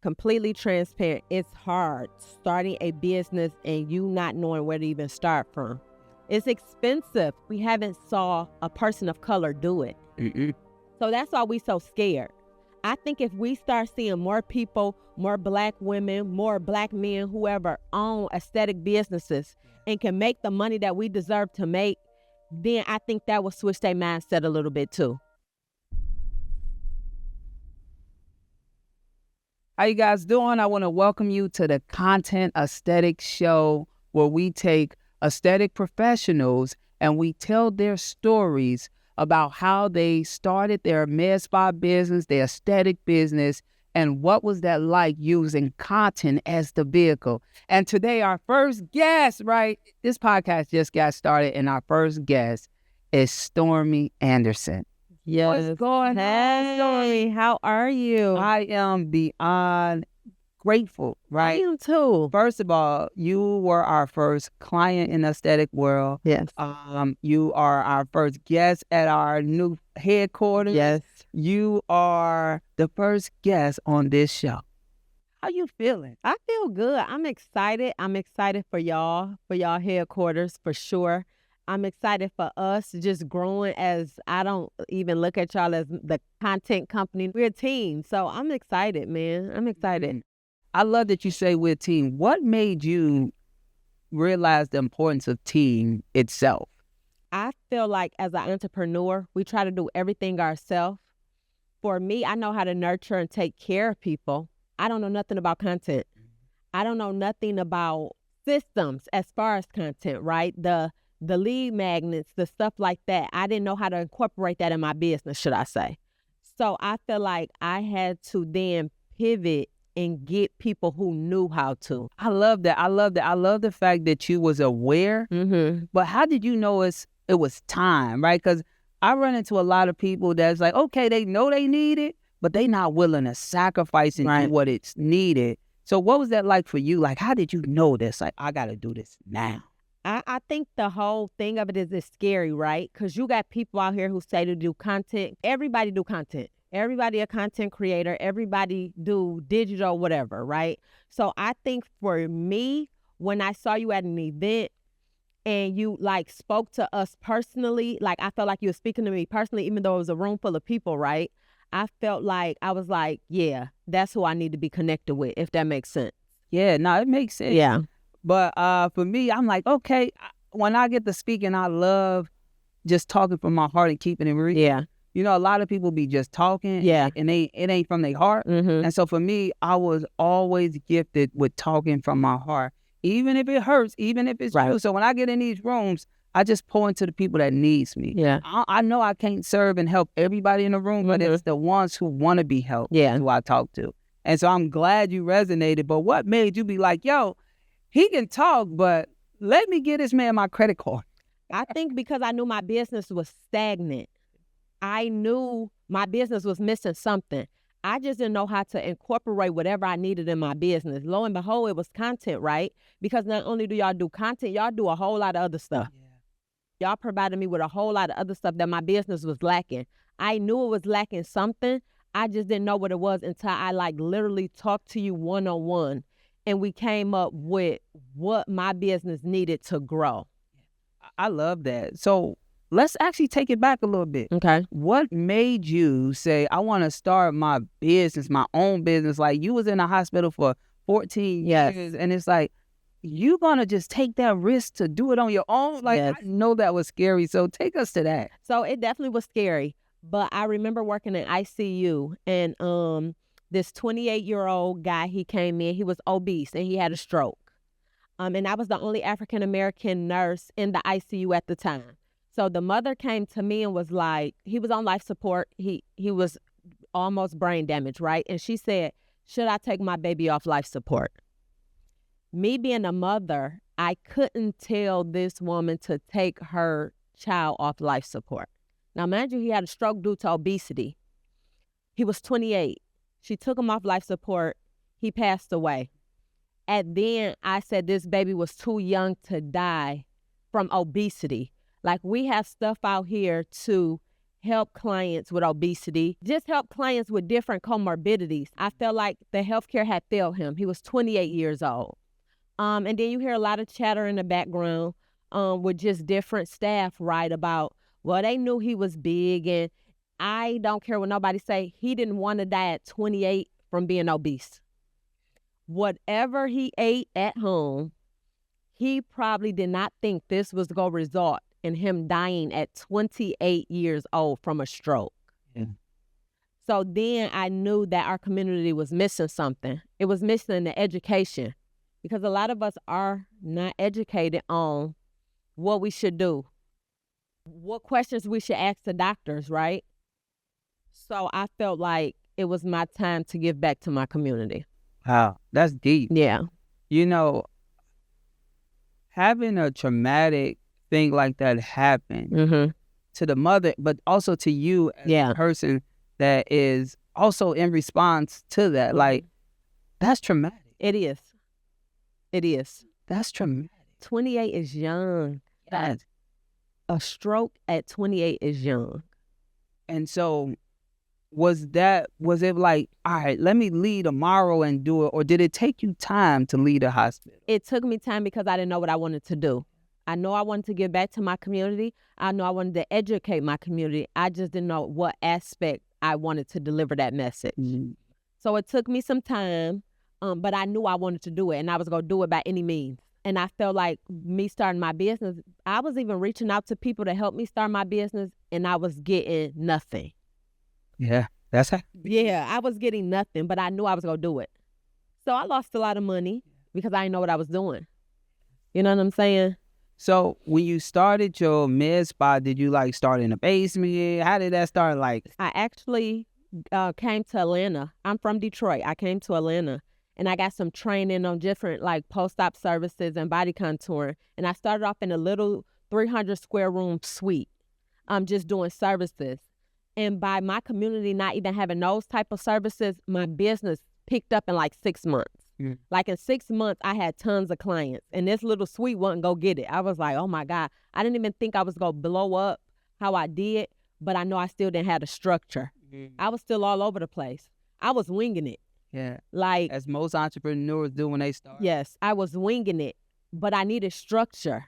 completely transparent, it's hard starting a business and you not knowing where to even start from. It's expensive. We haven't saw a person of color do it. So that's why we so scared. I think if we start seeing more people, more Black women, more Black men, whoever own aesthetic businesses and can make the money that we deserve to make, then I think that will switch their mindset a little bit too. How you guys doing? I want to welcome you to the Content Aesthetic Show, where we take aesthetic professionals and we tell their stories about how they started their med spa business, their aesthetic business, and what was that like using content as the vehicle. And today our first guest, right? This podcast just got started and our first guest is Stormie Anderson. Yes. What's going Hey, on, Stormie? how are you? I am beyond grateful, right? I am too. First of all, you were our first client in the aesthetic world. Yes. You are our first guest at our new headquarters. Yes. You are the first guest on this show. How you feeling? I feel good. I'm excited. I'm excited for y'all headquarters for sure. I'm excited for us just growing as I don't even look at y'all as the content company. We're a team. So I'm excited, man. I'm excited. I love that you say we're a team. What made you realize the importance of team itself? I feel like as an entrepreneur, we try to do everything ourselves. For me, I know how to nurture and take care of people. I don't know nothing about content. I don't know nothing about systems as far as content, right? The lead magnets, the stuff like that. I didn't know how to incorporate that in my business, should I say. So I feel like I had to then pivot and get people who knew how to. I love that. I love the fact that you was aware. But how did you know it was time, right? Because I run into a lot of people that's like, okay, they know they need it, but they not willing to sacrifice and do what it's needed. So what was that like for you? Like, how did you know this? Like, I got to do this now. I think the whole thing of it is it's scary, right? Because you got people out here who say to do content. Everybody do content. Everybody a content creator. Everybody do digital, whatever, right? So I think for me, when I saw you at an event and you like spoke to us personally, like I felt like you were speaking to me personally, even though it was a room full of people, right? I felt like, I was like, yeah, that's who I need to be connected with, if that makes sense. Yeah, no, it makes sense. Yeah. But for me, I'm like, okay, when I get to speaking, I love just talking from my heart and keeping it real. Yeah. You know, a lot of people be just talking, and it ain't from their heart. And so for me, I was always gifted with talking from my heart, even if it hurts, even if it's true. So when I get in these rooms, I just pour into the people that needs me. Yeah. I know I can't serve and help everybody in the room, but it's the ones who want to be helped who I talk to. And so I'm glad you resonated. But what made you be like, yo, he can talk, but let me get this man my credit card? I think because I knew my business was stagnant. I knew my business was missing something. I just didn't know how to incorporate whatever I needed in my business. Lo and behold, it was content, right? Because not only do y'all do content, y'all do a whole lot of other stuff. Y'all provided me with a whole lot of other stuff that my business was lacking. I knew it was lacking something. I just didn't know what it was until I like literally talked to you one-on-one. And we came up with what my business needed to grow. I love that. So let's actually take it back a little bit. Okay. What made you say, I want to start my business, my own business? Like, you was in a hospital for 14 years, and it's like, you going to just take that risk to do it on your own? Like, I know that was scary. So take us to that. So it definitely was scary. But I remember working in ICU, and this 28-year-old guy, he came in, he was obese and he had a stroke. And I was the only African-American nurse in the ICU at the time. So the mother came to me and was like, he was on life support. He was almost brain damaged, right? And she said, should I take my baby off life support? Me being a mother, I couldn't tell this woman to take her child off life support. Now, mind you, he had a stroke due to obesity. He was 28. She took him off life support. He passed away. And then I said this baby was too young to die from obesity. Like, we have stuff out here to help clients with obesity, just help clients with different comorbidities. I felt like the healthcare had failed him. He was 28 years old. And then you hear a lot of chatter in the background with just different staff write about, well, they knew he was big, and I don't care what nobody say. He didn't want to die at 28 from being obese. Whatever he ate at home, he probably did not think this was going to result in him dying at 28 years old from a stroke. Yeah. So then I knew that our community was missing something. It was missing the education, because a lot of us are not educated on what we should do, what questions we should ask the doctors, right? So I felt like it was my time to give back to my community. Wow, that's deep. Yeah. You know, having a traumatic thing like that happen Mm-hmm. to the mother, but also to you as Yeah. a person that is also in response to that, like, that's traumatic. It is. It is. That's traumatic. 28 is young. Yes. A stroke at 28 is young. And so was it like, all right, let me leave tomorrow and do it? Or did it take you time to leave the hospital? It took me time because I didn't know what I wanted to do. I know I wanted to give back to my community. I know I wanted to educate my community. I just didn't know what aspect I wanted to deliver that message. Mm-hmm. So it took me some time, but I knew I wanted to do it, and I was going to do it by any means. And I felt like me starting my business, I was even reaching out to people to help me start my business, and I was getting nothing. Yeah, that's how. Yeah, I was getting nothing, but I knew I was going to do it. So I lost a lot of money because I didn't know what I was doing. You know what I'm saying? So when you started your med spa, did you like start in a basement? How did that start? Like, I actually came to Atlanta. I'm from Detroit. I came to Atlanta, and I got some training on different like post-op services and body contouring. And I started off in a little 300 square room suite. I'm just doing services. And by my community not even having those type of services, my business picked up in like 6 months. Mm. Like in 6 months, I had tons of clients, and this little suite wasn't go get it. I was like, oh my God, I didn't even think I was going to blow up how I did, but I know I still didn't have the structure. I was still all over the place. I was winging it. yeah, Like, as most entrepreneurs do when they start. yes, I was winging it, but I needed structure.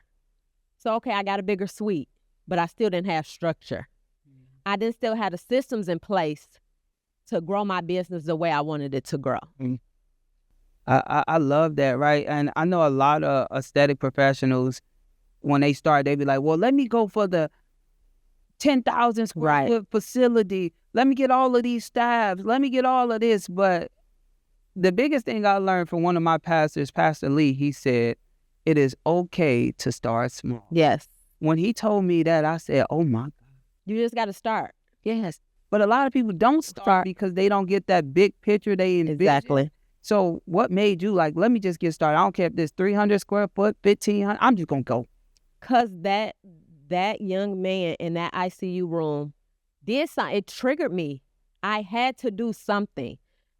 So, okay, I got a bigger suite, but I still didn't have structure. I didn't still have the systems in place to grow my business the way I wanted it to grow. I love that, right? And I know a lot of aesthetic professionals, when they start, they be like, well, let me go for the 10,000 square foot facility. Let me get all of these staffs. Let me get all of this. But the biggest thing I learned from one of my pastors, Pastor Lee, he said, it is okay to start small. Yes. When he told me that, I said, oh my God. You just got to start. Yes. But a lot of people don't start because they don't get that big picture they envision. Exactly. So what made you like, let me just get started? I don't care if this 300 square foot, 1,500, I'm just going to go. Because that young man in that ICU room did something. It triggered me. I had to do something.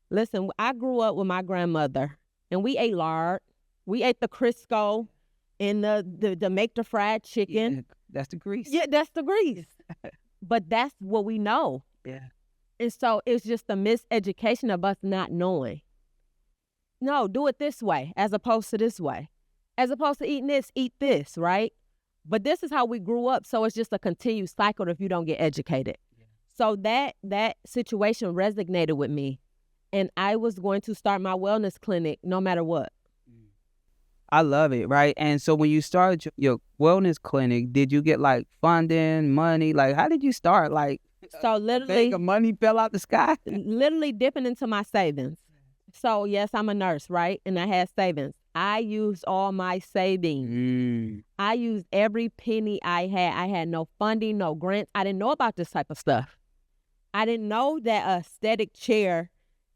Listen, I grew up with my grandmother, and we ate lard. We ate the Crisco and the make the fried chicken. Yeah, that's the grease. Yeah, that's the grease. But that's what we know. Yeah. And so it's just a miseducation of us not knowing. No, do it this way as opposed to this way. As opposed to eating this, eat this, right? But this is how we grew up, so it's just a continued cycle if you don't get educated. Yeah. So that situation resonated with me, and I was going to start my wellness clinic no matter what. I love it, right? And so when you started your wellness clinic, did you get like funding, money? Like, how did you start? Like, so literally, the money fell out the sky? Literally dipping into my savings. So yes, I'm a nurse, right? And I had savings. I used all my savings. I used every penny I had. I had no funding, no grants. I didn't know about this type of stuff. I didn't know that a aesthetic chair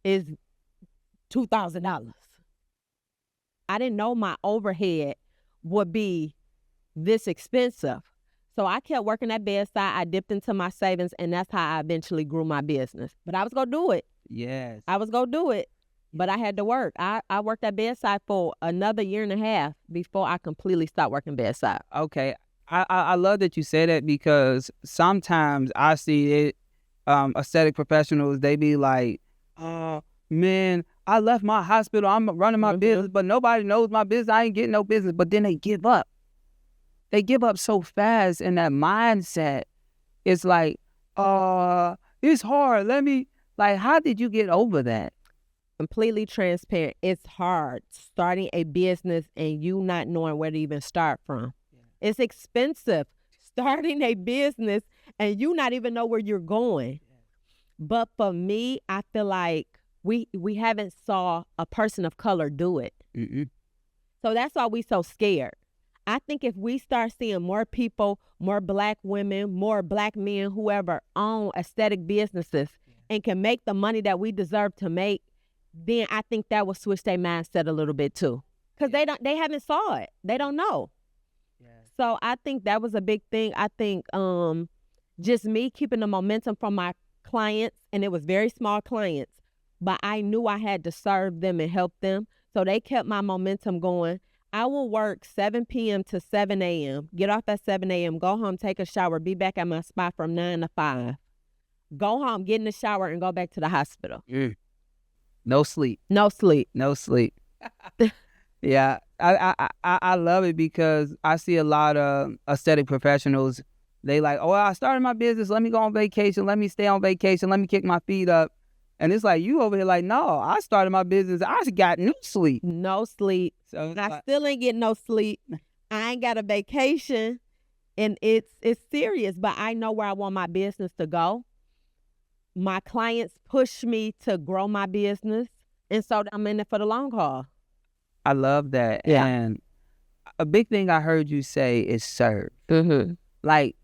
is $2,000. I didn't know my overhead would be this expensive. So I kept working at bedside. I dipped into my savings, and that's how I eventually grew my business. But I was going to do it. Yes. I was going to do it. But I had to work. I worked at bedside for another 1.5 years before I completely stopped working bedside. Okay. I love that you say that, because sometimes I see it, aesthetic professionals, they be like, man, I left my hospital, I'm running my business, but nobody knows my business, I ain't getting no business. But then they give up. They give up so fast, and that mindset is like, it's hard. Like, how did you get over that? Completely transparent. It's hard starting a business and you not knowing where to even start from. Yeah. It's expensive starting a business and you not even know where you're going. Yeah. But for me, I feel like we haven't saw a person of color do it. Mm-mm. So that's why we so scared. I think if we start seeing more people, more Black women, more Black men, whoever own aesthetic businesses and can make the money that we deserve to make, then I think that will switch their mindset a little bit too. Because they haven't saw it. They don't know. Yeah. So I think that was a big thing. I think just me keeping the momentum from my clients, and it was very small clients, but I knew I had to serve them and help them. So they kept my momentum going. I will work 7 p.m. to 7 a.m., get off at 7 a.m., go home, take a shower, be back at my spot from 9 to 5. Go home, get in the shower, and go back to the hospital. No sleep. No sleep. No sleep. Yeah, I love it, because I see a lot of aesthetic professionals. They like, oh, I started my business. Let me go on vacation. Let me stay on vacation. Let me kick my feet up. And it's like, you over here like, no, I started my business. I just got no sleep. No sleep. So I still ain't getting no sleep. I ain't got a vacation. And it's serious, but I know where I want my business to go. My clients push me to grow my business. And so I'm in it for the long haul. I love that. Yeah. And a big thing I heard you say is serve. Mm-hmm. Like,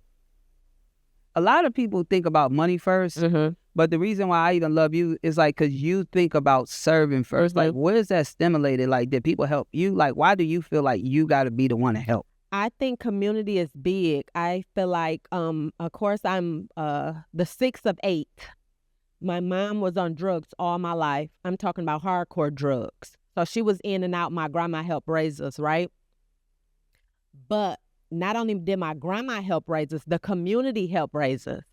a lot of people think about money first. Mm-hmm. But the reason why I even love you is like, because you think about serving first. Mm-hmm. Like, where is that stimulated? Like, did people help you? Like, why do you feel like you got to be the one to help? I think community is big. I feel like, of course, I'm the sixth of 8. My mom was on drugs all my life. I'm talking about hardcore drugs. So she was in and out. My grandma helped raise us, right? But not only did my grandma help raise us, the community helped raise us.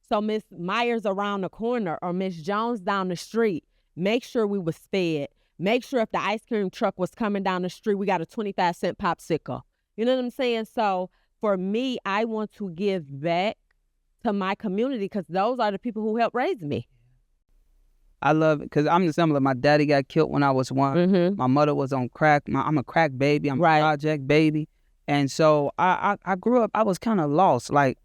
So Miss Myers around the corner or Miss Jones down the street, make sure we was fed. Make sure if the ice cream truck was coming down the street, we got a 25-cent popsicle. You know what I'm saying? So for me, I want to give back to my community because those are the people who helped raise me. I love it because I'm similar. My daddy got killed when I was 1. Mm-hmm. My mother was on crack. I'm a crack baby. I'm a project baby. And so I grew up, I was kind of lost. Like,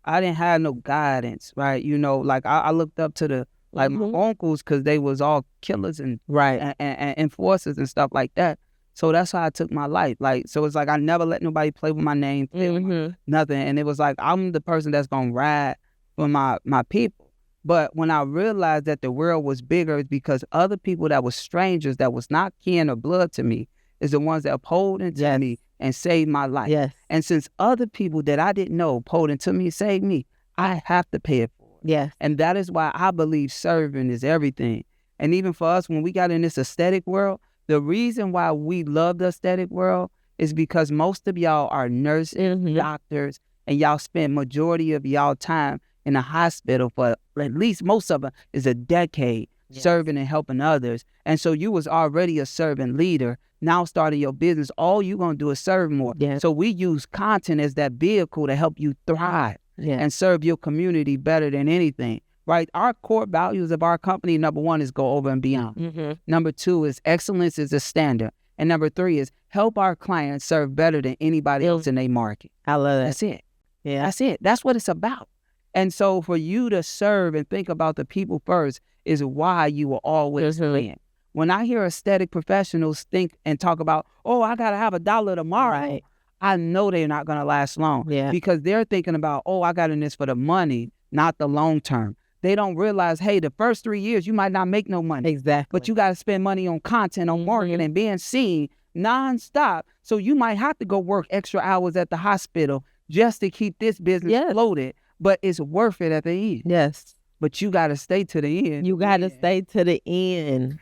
I didn't have no guidance, right? You know, like I looked up to the, like mm-hmm. my uncles because they was all killers and enforcers and stuff like that. So that's how I took my life. Like, so it's like I never let nobody play with my name, mm-hmm. nothing. And it was like, I'm the person that's going to ride for my people. But when I realized that the world was bigger, it's because other people that were strangers, that was not kin or blood to me, is the ones that uphold into me and saved my life. Yes. And since other people that I didn't know uphold into me and saved me, I have to pay it for it. Yes. And that is why I believe serving is everything. And even for us, when we got in this aesthetic world, the reason why we love the aesthetic world is because most of y'all are nurses, mm-hmm. doctors, and y'all spend majority of y'all time in a hospital for at least most of it is a decade serving and helping others. And so you was already a servant leader. Now starting your business, all you going to do is serve more. Yeah. So we use content as that vehicle to help you thrive and serve your community better than anything, right? Our core values of our company, number 1 is go over and beyond. Mm-hmm. Number 2 is excellence is a standard. And number 3 is help our clients serve better than anybody else in their market. I love that. That's it. Yeah. That's it. That's what it's about. And so for you to serve and think about the people first is why you will always win. When I hear aesthetic professionals think and talk about, oh, I got to have $1 tomorrow, I know they're not going to last long because they're thinking about, oh, I got in this for the money, not the long term. They don't realize, hey, the first 3 years, you might not make no money. Exactly. But you got to spend money on content, on marketing, and being seen nonstop. So you might have to go work extra hours at the hospital just to keep this business floated. But it's worth it at the end. Yes. But you got to stay to the end. You got to stay to the end.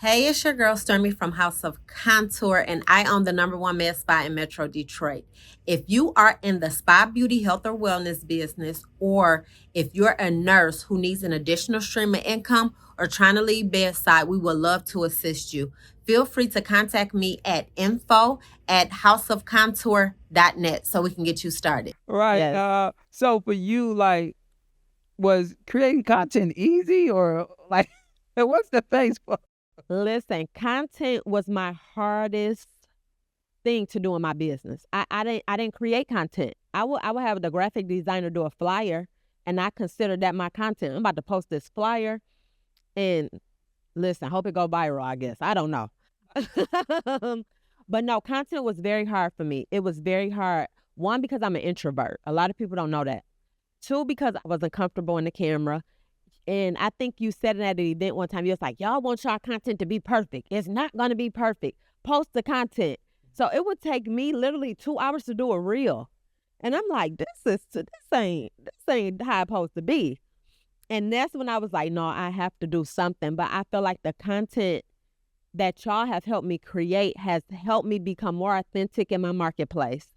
Hey, it's your girl Stormie from House of Couture, and I own the #1 med spa in Metro Detroit. If you are in the spa, beauty, health, or wellness business, or if you're a nurse who needs an additional stream of income or trying to leave bedside, we would love to assist you. Feel free to contact me at info@houseofcontour.net so we can get you started. Right. Yes. So for you, like, was creating content easy or like, what's the phase for? Listen, content was my hardest thing to do in my business. I didn't create content. I would have the graphic designer do a flyer, and I consider that my content. I'm about to post this flyer, and listen, hope it go viral. I guess I don't know, but no, content was very hard for me. It was very hard. One, because I'm an introvert. A lot of people don't know that. Two, because I wasn't comfortable in the camera. And I think you said it at an event one time. You was like, y'all want y'all content to be perfect. It's not going to be perfect. Post the content. So it would take me literally 2 hours to do a reel. And I'm like, this ain't how it's supposed to be. And that's when I was like, no, I have to do something. But I feel like the content that y'all have helped me create has helped me become more authentic in my marketplace.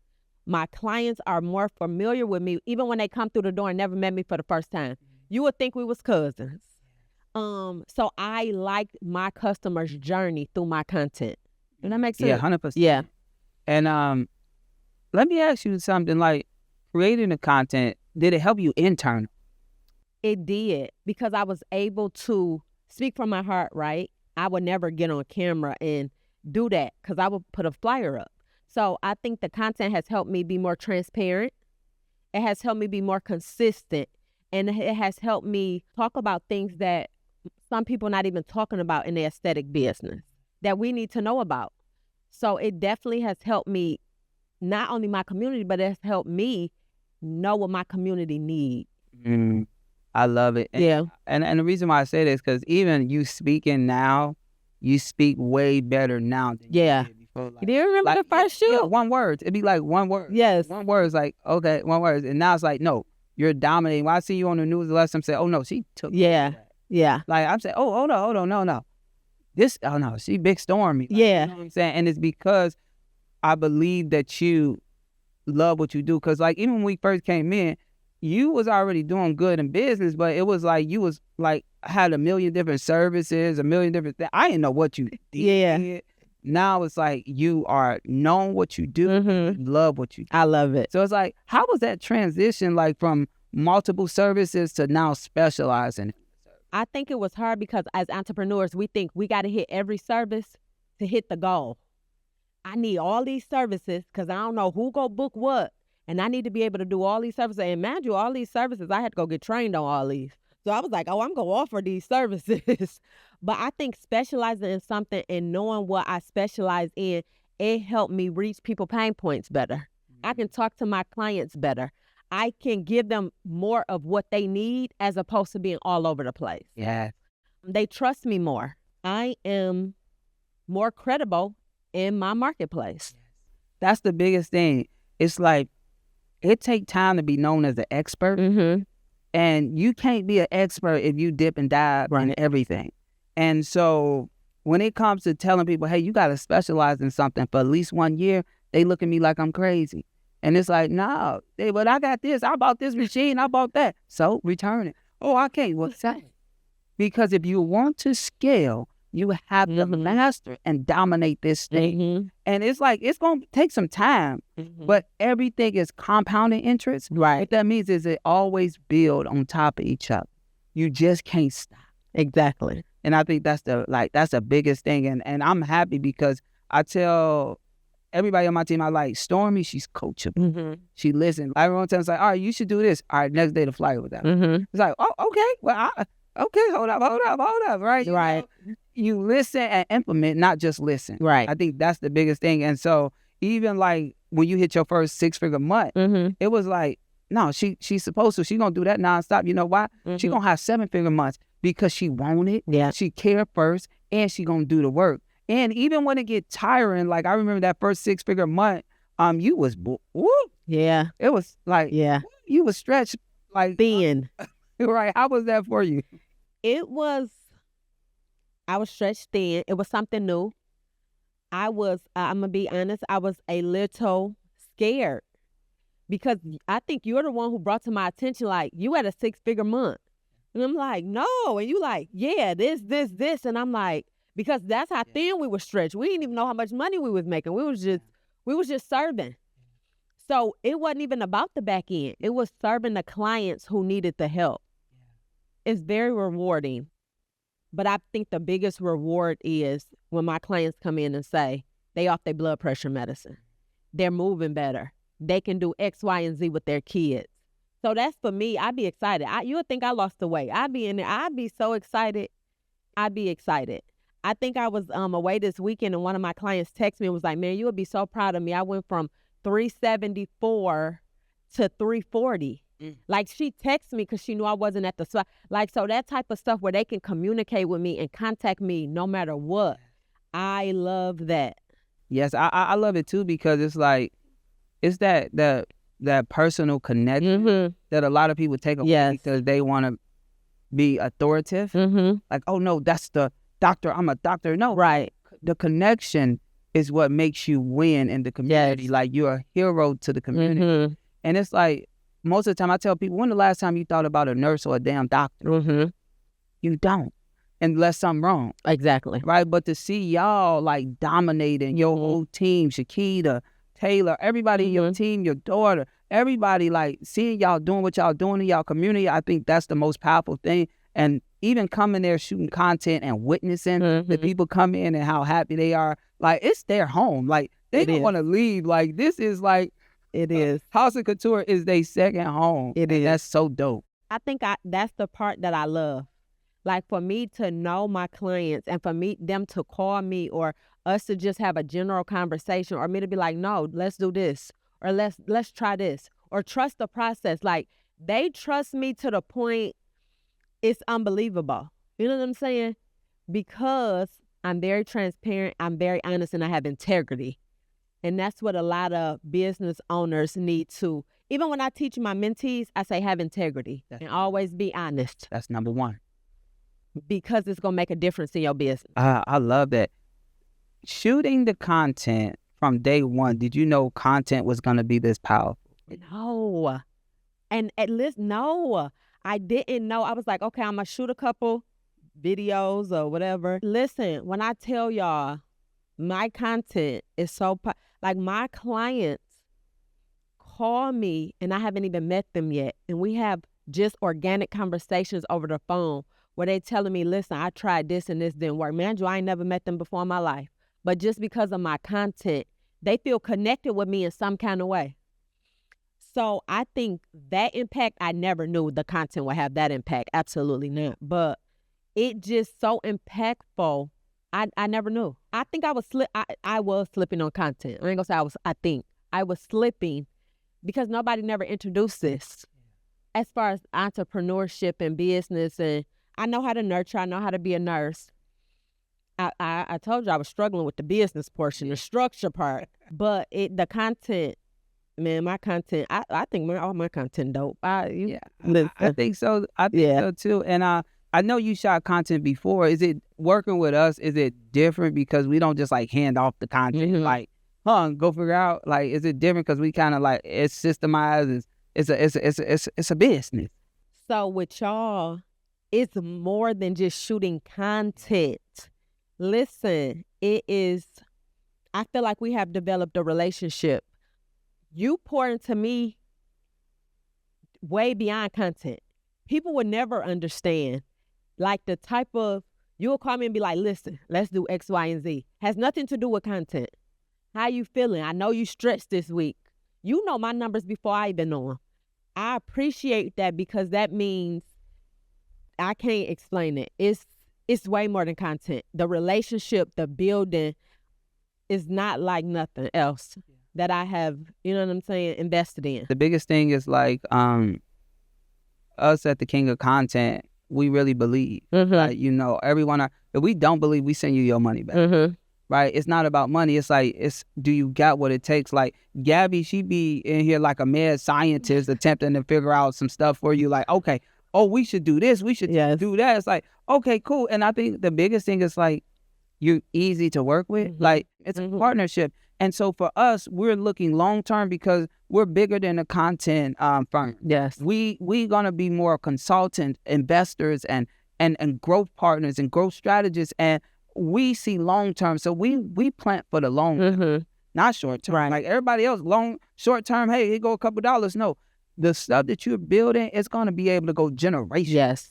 My clients are more familiar with me, even when they come through the door and never met me for the first time. You would think we was cousins. So I liked my customers' journey through my content. Does that make sense? Yeah, 100%. Yeah. And let me ask you something. Like, creating the content, did it help you internally? It did, because I was able to speak from my heart, right? I would never get on camera and do that because I would put a flyer up. So I think the content has helped me be more transparent. It has helped me be more consistent. And it has helped me talk about things that some people not even talking about in the aesthetic business that we need to know about. So it definitely has helped me, not only my community, but it's helped me know what my community needs. I love it. Yeah. And the reason why I say this, because even you speaking now, you speak way better now than you did before. Like, Do you remember the first shoot? Yeah, one word. It'd be like one word. Yes. One word is like, okay, one word. And now it's like, no, you're dominating. When I see you on the news the last time, say, oh no, she took that. Yeah. Like, I'm saying, oh, hold on, no. This, oh no, she big Stormie. Like, Yeah. You know what I'm saying? And it's because I believe that you love what you do. Because like, even when we first came in, you was already doing good in business, but it was like you was like had a million different services, a million different things. I didn't know what you did. Yeah. Now it's like you are known what you do, you love what you do. I love it. So it's like, how was that transition like from multiple services to now specializing? I think it was hard because as entrepreneurs, we think we got to hit every service to hit the goal. I need all these services because I don't know who go book what. And I need to be able to do all these services. And mind you, all these services, I had to go get trained on all these. So I was like, oh, I'm going to offer these services. But I think specializing in something and knowing what I specialize in, it helped me reach people pain points better. I can talk to my clients better. I can give them more of what they need as opposed to being all over the place. Yeah. They trust me more. I am more credible in my marketplace. That's the biggest thing. It's like, it take time to be known as an expert. And you can't be an expert if you dip and dive in everything. And so when it comes to telling people, hey, you got to specialize in something for at least 1 year, they look at me like I'm crazy. And it's like, no, but I got this. I bought this machine. I bought that. So return it. Oh, I can't. Well, sell it. Because if you want to scale, you have to master and dominate this thing. And it's like, it's going to take some time, but everything is compounding interest. Right. What that means is it always build on top of each other. You just can't stop. Exactly. And I think that's the biggest thing. And I'm happy because I tell everybody on my team, I like Stormie, she's coachable. She listens. Everyone tells like, all right, you should do this. All right, next day the flyer was out. It's like, oh, okay. Well, okay, hold up, right? Right. You listen and implement, not just listen. Right. I think that's the biggest thing. And so even like when you hit your first 6-figure month, it was like, no, she's supposed to. She's going to do that nonstop. You know why? She's going to have 7-figure months because she want it. Yeah. She care first and she going to do the work. And even when it get tiring, like I remember that first 6-figure month, you was, woo. Yeah. It was like, you was stretched like thin. Right. How was that for you? It was I was stretched thin. It was something new. I'm gonna be honest, I was a little scared because I think you're the one who brought to my attention, like, you had a 6-figure month. And I'm like, no. And you like, yeah, this. And I'm like, because that's how thin we were stretched. We didn't even know how much money we was making. We was just serving. So it wasn't even about the back end. It was serving the clients who needed the help. It's very rewarding. But I think the biggest reward is when my clients come in and say they off their blood pressure medicine. They're moving better. They can do X, Y, and Z with their kids. So that's for me. I'd be excited. You would think I lost the weight. I'd be in there. I'd be so excited. I'd be excited. I think I was away this weekend, and one of my clients texted me and was like, man, you would be so proud of me. I went from 374 to 340. Like, she texted me because she knew I wasn't at the spot. Like, so that type of stuff where they can communicate with me and contact me no matter what. I love that. Yes, I love it too, because it's like, it's that personal connection that a lot of people take away because they want to be authoritative. Like, oh no, that's the doctor. I'm a doctor. No, right. The connection is what makes you win in the community. Like, you're a hero to the community. And it's like, most of the time I tell people, when the last time you thought about a nurse or a damn doctor? You don't, unless something wrong. Exactly. Right? But to see y'all like dominating your whole team, Shakita, Taylor, everybody in your team, your daughter, everybody, like, seeing y'all doing what y'all doing in y'all community, I think that's the most powerful thing. And even coming there shooting content and witnessing the people come in and how happy they are, like, it's their home. Like, they don't want to leave. Like, this is like, it is. House of Couture is their second home. It is. That's so dope. I think that's the part that I love. Like, for me to know my clients and for them to call me, or us to just have a general conversation, or me to be like, no, let's do this, or let's try this, or trust the process. Like, they trust me to the point it's unbelievable. You know what I'm saying? Because I'm very transparent, I'm very honest, and I have integrity. And that's what a lot of business owners need to. Even when I teach my mentees, I say have integrity and always be honest. That's number one. Because it's going to make a difference in your business. I love that. Shooting the content from day one, did you know content was going to be this powerful? No. And at least, no. I didn't know. I was like, okay, I'm going to shoot a couple videos or whatever. Listen, when I tell y'all, my content is so, like, my clients call me and I haven't even met them yet. And we have just organic conversations over the phone where they telling me, listen, I tried this and this didn't work. Man, I ain't never met them before in my life. But just because of my content, they feel connected with me in some kind of way. So I think that impact, I never knew the content would have that impact. Absolutely not. But it just so impactful. I never knew. I think I was slipping on content. I ain't gonna say I was slipping because nobody never introduced this as far as entrepreneurship and business. And I know how to nurture. I know how to be a nurse. I told you I was struggling with the business portion, the structure part. But the content, man, my content, I think all my content dope. I think so. I think so too. And I know you shot content before. Is it working with us? Is it different because we don't just like hand off the content like, go figure out? Like, is it different because we kind of like, it's systemized? It's a business. So with y'all, it's more than just shooting content. Listen, it is. I feel like we have developed a relationship. You pour into me way beyond content. People would never understand. Like, the type of, you'll call me and be like, listen, let's do X, Y, and Z. Has nothing to do with content. How you feeling? I know you stretched this week. You know my numbers before I even know them. I appreciate that because that means I can't explain it. It's way more than content. The relationship, the building is not like nothing else that I have, you know what I'm saying, invested in. The biggest thing is like us at the King of Content, we really believe. Like, you know, everyone, if we don't believe, we send you your money back. Right? It's not about money. It's like, do you got what it takes? Like, Gabby, she be in here like a mad scientist attempting to figure out some stuff for you. Like, okay, oh, we should do this, we should Yes. do that. It's like, okay, cool. And I think the biggest thing is like, you're easy to work with. Mhm. Like, it's a Mhm. partnership. And so for us, we're looking long term because we're bigger than a content firm. Yes. We gonna be more consultant, investors, and growth partners and growth strategists, and we see long term. So we plant for the long term, Mhm. not short term. Right. Like everybody else, short term. Hey, here go a couple dollars. No, the stuff that you're building is gonna be able to go generations. Yes.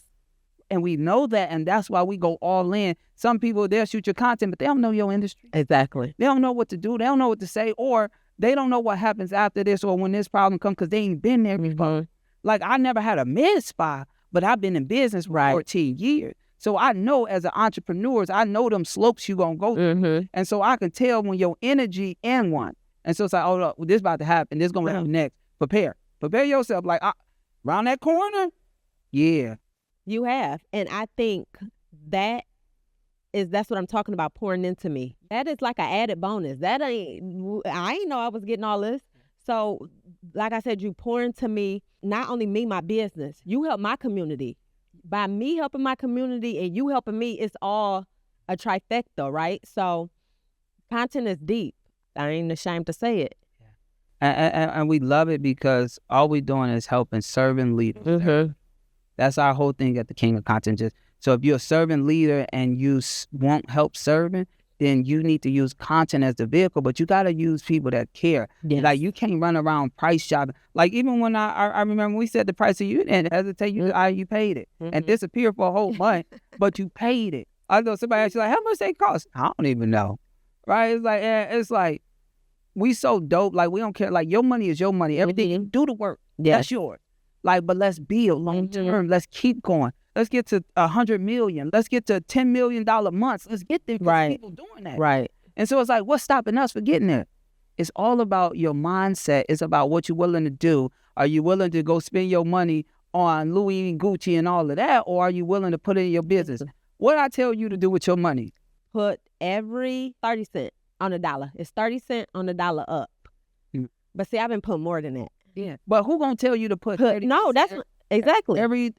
And we know that, and that's why we go all in. Some people, they'll shoot your content, but they don't know your industry. Exactly. They don't know what to do. They don't know what to say, or they don't know what happens after this or when this problem comes because they ain't been there before. Mhm. Like, I never had a med spa, but I've been in business for Right. 14 years. So I know as an entrepreneur, I know them slopes you going to go through. Mhm. And so I can tell when your energy in one. And so it's like, oh, look, this about to happen. This going to happen next. Prepare yourself. Like, around that corner, yeah. You have. And I think that's what I'm talking about, pouring into me. That is like an added bonus. I ain't know I was getting all this. So, like I said, you pour into me, not only me, my business, you help my community. By me helping my community and you helping me, it's all a trifecta, right? So, content is deep. I ain't ashamed to say it. And we love it because all we're doing is helping serving leaders. Mm-hmm. That's our whole thing at the King of Content. So if you're a servant leader and you want help serving, then you need to use content as the vehicle, but you got to use people that care. Yes. Like, you can't run around price shopping. Like, even when I remember when we said the price of you didn't hesitate, you paid it and disappeared for a whole month, but you paid it. I know somebody asked you, like, how much they cost? I don't even know. Right? It's like, we so dope. Like, we don't care. Like, your money is your money. Everything, you do the work. Yes. That's yours. Like, but let's build long term. Let's keep going. Let's get to 100 million. Let's get to $10 million months. Let's get there. Right. People doing that. Right. And so it's like, what's stopping us from getting there? It's all about your mindset. It's about what you're willing to do. Are you willing to go spend your money on Louis and Gucci and all of that? Or are you willing to put it in your business? What I tell you to do with your money? Put every 30 cents on the dollar. It's 30 cents on the dollar up. But see, I've been putting more than that. Yeah. But who gonna tell you to put 30%? No, that's exactly. Every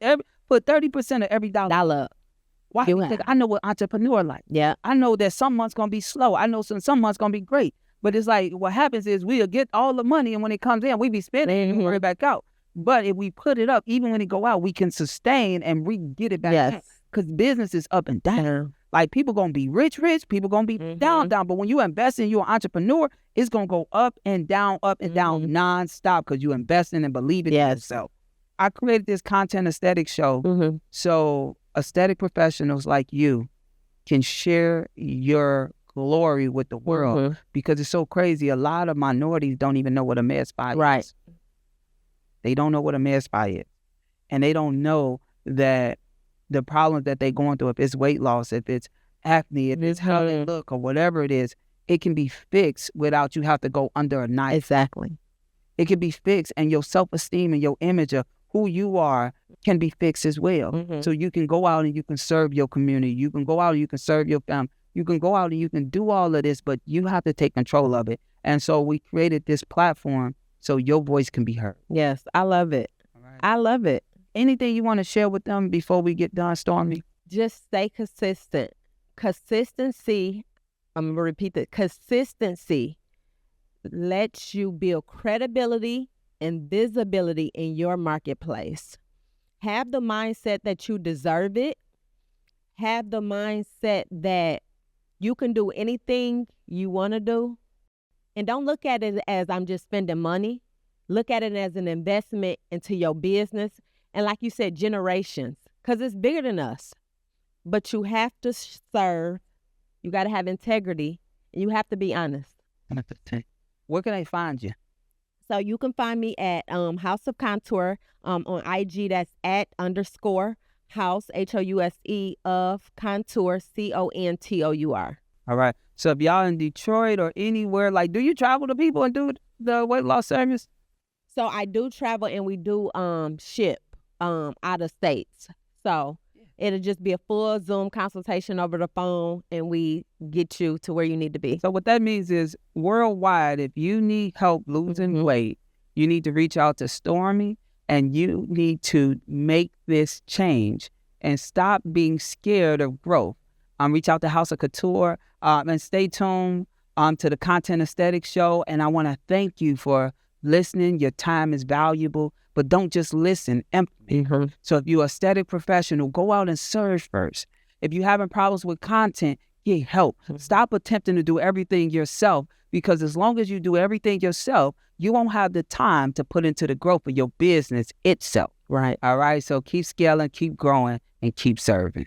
put 30% of every dollar up. Why? Because I know what entrepreneur like. Yeah. I know that some months gonna be slow. I know some months gonna be great. But it's like, what happens is we'll get all the money, and when it comes in, we be spending and we bring it back out. But if we put it up, even when it go out, we can sustain and get it back out. Because business is up and down. Like, people gonna be rich, people gonna be down. But when you invest in, you're an entrepreneur, it's gonna go up and down nonstop because you investing and believing in yourself. I created this content aesthetic show so aesthetic professionals like you can share your glory with the world because it's so crazy. A lot of minorities don't even know what a med spa is. They don't know what a med spa is. And they don't know that the problems that they're going through, if it's weight loss, if it's acne, if it's how they look or whatever it is, it can be fixed without you have to go under a knife. Exactly. It can be fixed, and your self-esteem and your image of who you are can be fixed as well. So you can go out and you can serve your community. You can go out and you can serve your family. You can go out and you can do all of this, but you have to take control of it. And so we created this platform so your voice can be heard. Yes, I love it. Right. I love it. Anything you want to share with them before we get done, Stormie? Just stay consistent. Consistency, I'm going to repeat that. Consistency lets you build credibility and visibility in your marketplace. Have the mindset that you deserve it. Have the mindset that you can do anything you want to do. And don't look at it as I'm just spending money. Look at it as an investment into your business. And like you said, generations, because it's bigger than us. But you have to serve. You got to have integrity. And you have to be honest. Where can I find you? So you can find me at House of Couture on IG. That's @_ House, HOUSE of Contour, CONTOUR. All right. So if y'all in Detroit or anywhere, like, do you travel to people and do the weight loss service? So I do travel, and we do ship out of states. So it'll just be a full Zoom consultation over the phone, and we get you to where you need to be. So what that means is worldwide, if you need help losing weight, you need to reach out to Stormie. and you need to make this change and stop being scared of growth. Reach out to House of Couture and stay tuned to the Content Aesthetic Show. And I want to thank you for listening. Your time is valuable, but don't just listen empty. So if you're an aesthetic professional, go out and search first. If you're having problems with content, get help. Stop attempting to do everything yourself, because as long as you do everything yourself, you won't have the time to put into the growth of your business itself. Right. All right. So keep scaling, keep growing, and keep serving.